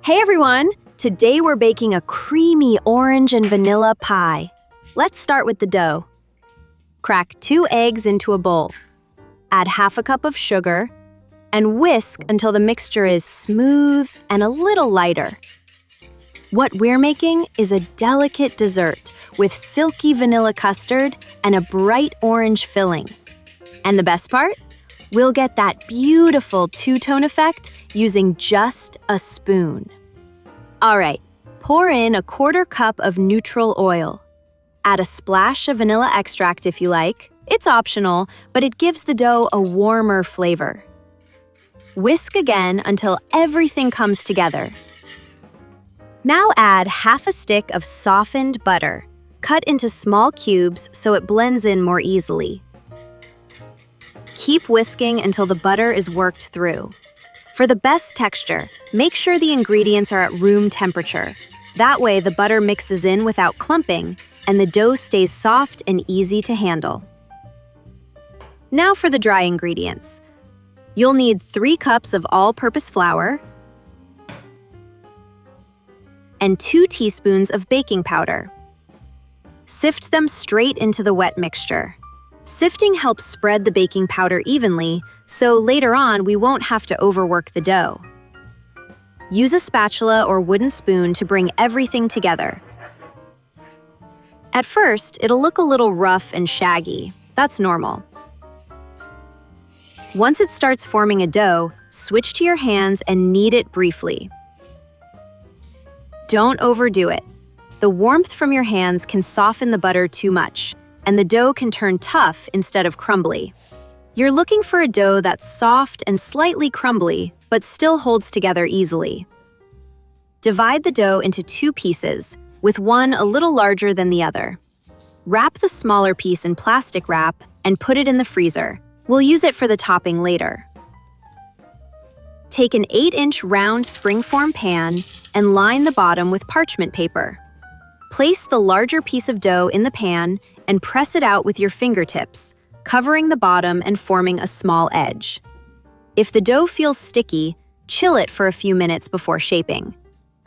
Hey everyone! Today we're baking a creamy orange and vanilla pie. Let's start with the dough. Crack 2 eggs into a bowl. Add half a cup of sugar and whisk until the mixture is smooth and a little lighter. What we're making is a delicate dessert with silky vanilla custard and a bright orange filling. And the best part? We'll get that beautiful two-tone effect using just a spoon. All right, pour in a 1/4 cup of neutral oil. Add a splash of vanilla extract if you like. It's optional, but it gives the dough a warmer flavor. Whisk again until everything comes together. Now add half a stick of softened butter, cut into small cubes so it blends in more easily. Keep whisking until the butter is worked through. For the best texture, make sure the ingredients are at room temperature. That way the butter mixes in without clumping and the dough stays soft and easy to handle. Now for the dry ingredients. You'll need 3 cups of all-purpose flour and 2 teaspoons of baking powder. Sift them straight into the wet mixture. Sifting helps spread the baking powder evenly, so later on we won't have to overwork the dough. Use a spatula or wooden spoon to bring everything together. At first, it'll look a little rough and shaggy. That's normal. Once it starts forming a dough, switch to your hands and knead it briefly. Don't overdo it. The warmth from your hands can soften the butter too much, and the dough can turn tough instead of crumbly. You're looking for a dough that's soft and slightly crumbly, but still holds together easily. Divide the dough into 2 pieces, with one a little larger than the other. Wrap the smaller piece in plastic wrap and put it in the freezer. We'll use it for the topping later. Take an 8-inch round springform pan and line the bottom with parchment paper. Place the larger piece of dough in the pan and press it out with your fingertips, covering the bottom and forming a small edge. If the dough feels sticky, chill it for a few minutes before shaping.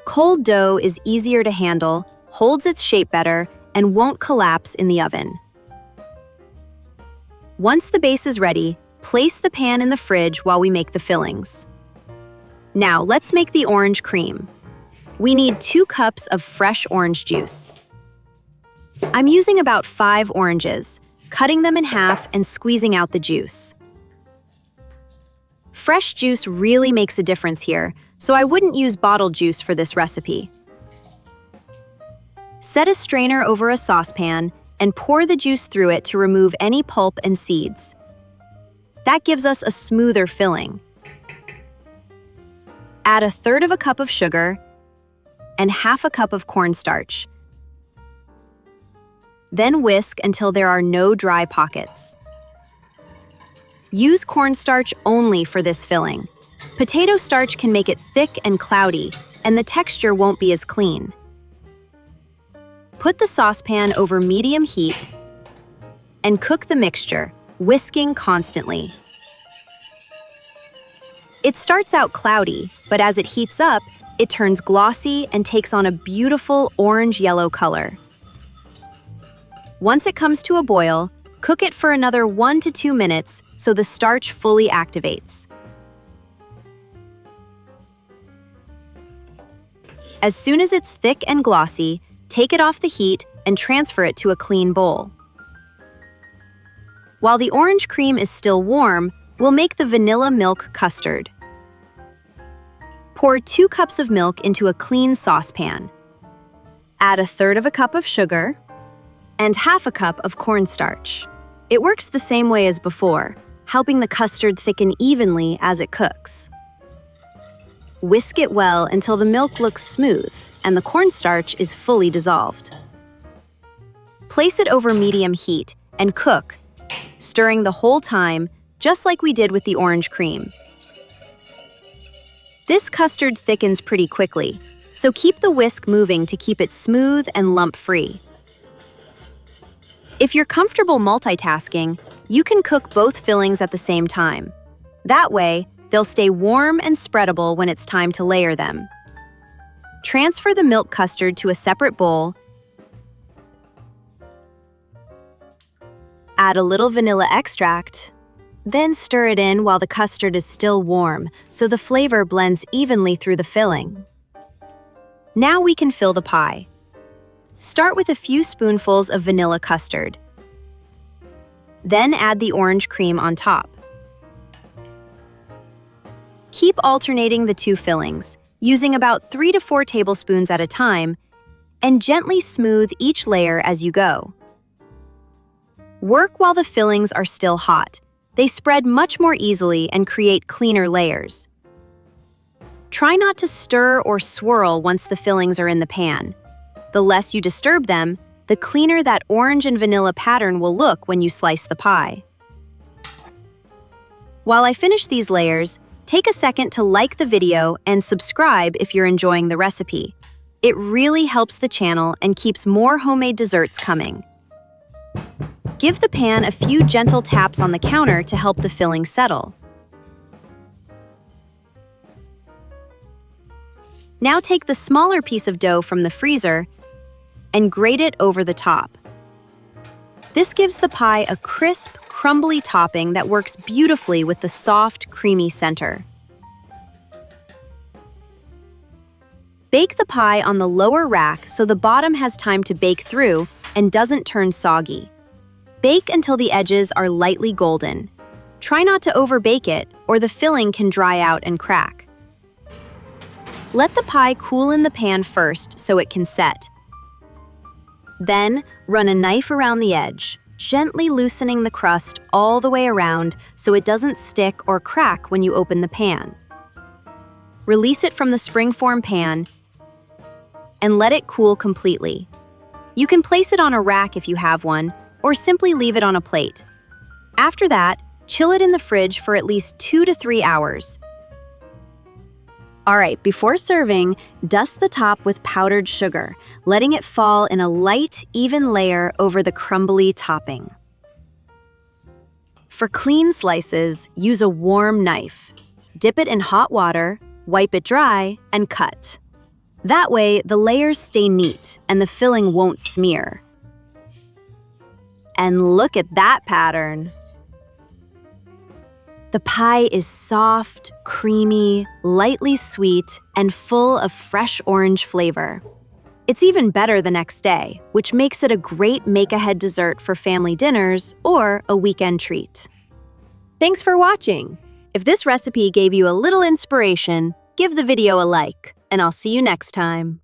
Cold dough is easier to handle, holds its shape better, and won't collapse in the oven. Once the base is ready, place the pan in the fridge while we make the fillings. Now let's make the orange cream. We need 2 cups of fresh orange juice. I'm using about 5 oranges, cutting them in half and squeezing out the juice. Fresh juice really makes a difference here, so I wouldn't use bottled juice for this recipe. Set a strainer over a saucepan and pour the juice through it to remove any pulp and seeds. That gives us a smoother filling. Add 1/3 cup of sugar and half a cup of cornstarch. Then whisk until there are no dry pockets. Use cornstarch only for this filling. Potato starch can make it thick and cloudy, and the texture won't be as clean. Put the saucepan over medium heat and cook the mixture, whisking constantly. It starts out cloudy, but as it heats up, it turns glossy and takes on a beautiful orange-yellow color. Once it comes to a boil, cook it for another 1 to 2 minutes so the starch fully activates. As soon as it's thick and glossy, take it off the heat and transfer it to a clean bowl. While the orange cream is still warm, we'll make the vanilla milk custard. Pour 2 cups of milk into a clean saucepan. Add 1/3 cup of sugar and half a cup of cornstarch. It works the same way as before, helping the custard thicken evenly as it cooks. Whisk it well until the milk looks smooth and the cornstarch is fully dissolved. Place it over medium heat and cook, stirring the whole time, just like we did with the orange cream. This custard thickens pretty quickly, so keep the whisk moving to keep it smooth and lump-free. If you're comfortable multitasking, you can cook both fillings at the same time. That way, they'll stay warm and spreadable when it's time to layer them. Transfer the milk custard to a separate bowl. Add a little vanilla extract. Then stir it in while the custard is still warm, so the flavor blends evenly through the filling. Now we can fill the pie. Start with a few spoonfuls of vanilla custard. Then add the orange cream on top. Keep alternating the two fillings, using about 3 to 4 tablespoons at a time, and gently smooth each layer as you go. Work while the fillings are still hot. They spread much more easily and create cleaner layers. Try not to stir or swirl once the fillings are in the pan. The less you disturb them, the cleaner that orange and vanilla pattern will look when you slice the pie. While I finish these layers, take a second to like the video and subscribe if you're enjoying the recipe. It really helps the channel and keeps more homemade desserts coming. Give the pan a few gentle taps on the counter to help the filling settle. Now take the smaller piece of dough from the freezer and grate it over the top. This gives the pie a crisp, crumbly topping that works beautifully with the soft, creamy center. Bake the pie on the lower rack so the bottom has time to bake through and doesn't turn soggy. Bake until the edges are lightly golden. Try not to overbake it, or the filling can dry out and crack. Let the pie cool in the pan first so it can set. Then, run a knife around the edge, gently loosening the crust all the way around so it doesn't stick or crack when you open the pan. Release it from the springform pan and let it cool completely. You can place it on a rack if you have one, or simply leave it on a plate. After that, chill it in the fridge for at least 2 to 3 hours. All right, before serving, dust the top with powdered sugar, letting it fall in a light, even layer over the crumbly topping. For clean slices, use a warm knife. Dip it in hot water, wipe it dry, and cut. That way, the layers stay neat and the filling won't smear. And look at that pattern! The pie is soft, creamy, lightly sweet, and full of fresh orange flavor. It's even better the next day, which makes it a great make-ahead dessert for family dinners or a weekend treat. Thanks for watching! If this recipe gave you a little inspiration, give the video a like, and I'll see you next time.